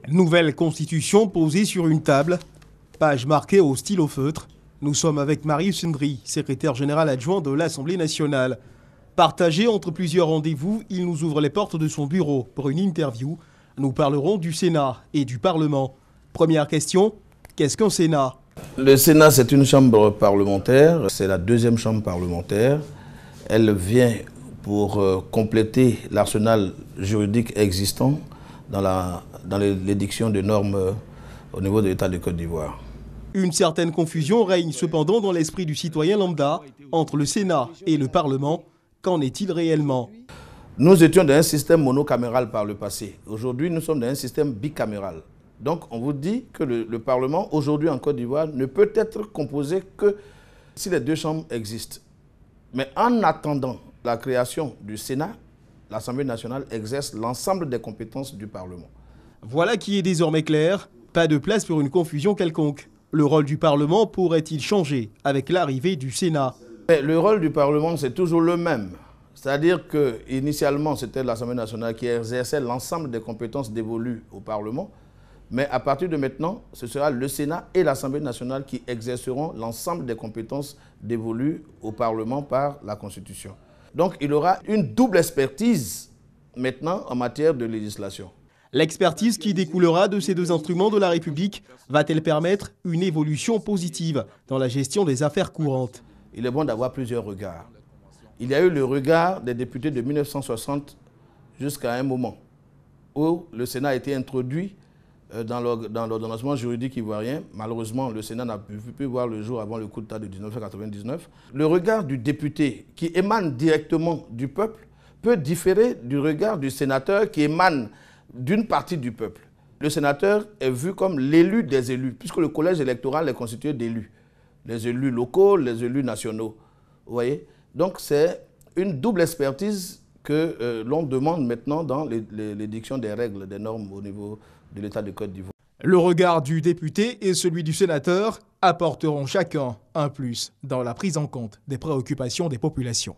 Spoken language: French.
Nouvelle constitution posée sur une table, page marquée au stylo feutre. Nous sommes avec Marius Ndri, secrétaire général adjoint de l'Assemblée nationale. Partagé entre plusieurs rendez-vous, il nous ouvre les portes de son bureau pour une interview. Nous parlerons du Sénat et du Parlement. Première question, qu'est-ce qu'un Sénat? Le Sénat, c'est une chambre parlementaire, c'est la deuxième chambre parlementaire. Elle vient pour compléter l'arsenal juridique existant dans l'édiction de normes au niveau de l'État de Côte d'Ivoire. Une certaine confusion règne cependant dans l'esprit du citoyen lambda entre le Sénat et le Parlement. Qu'en est-il réellement? Nous étions dans un système monocaméral par le passé. Aujourd'hui, nous sommes dans un système bicaméral. Donc, on vous dit que le Parlement, aujourd'hui en Côte d'Ivoire, ne peut être composé que si les deux chambres existent. Mais en attendant la création du Sénat, l'Assemblée nationale exerce l'ensemble des compétences du Parlement. Voilà qui est désormais clair. Pas de place pour une confusion quelconque. Le rôle du Parlement pourrait-il changer avec l'arrivée du Sénat? Mais le rôle du Parlement, c'est toujours le même. C'est-à-dire qu'initialement, c'était l'Assemblée nationale qui exerçait l'ensemble des compétences dévolues au Parlement. Mais à partir de maintenant, ce sera le Sénat et l'Assemblée nationale qui exerceront l'ensemble des compétences dévolues au Parlement par la Constitution. Donc, il aura une double expertise maintenant en matière de législation. L'expertise qui découlera de ces deux instruments de la République va-t-elle permettre une évolution positive dans la gestion des affaires courantes? Il est bon d'avoir plusieurs regards. Il y a eu le regard des députés de 1960 jusqu'à un moment où le Sénat a été introduit dans l'ordonnancement juridique ivoirien. Malheureusement, le Sénat n'a pu voir le jour avant le coup d'État de 1999. Le regard du député qui émane directement du peuple peut différer du regard du sénateur qui émane d'une partie du peuple. Le sénateur est vu comme l'élu des élus, puisque le collège électoral est constitué d'élus. Les élus locaux, les élus nationaux. Vous voyez? Donc c'est une double expertise que l'on demande maintenant dans l'édiction des règles, des normes au niveau de l'État de Côte d'Ivoire. Le regard du député et celui du sénateur apporteront chacun un plus dans la prise en compte des préoccupations des populations.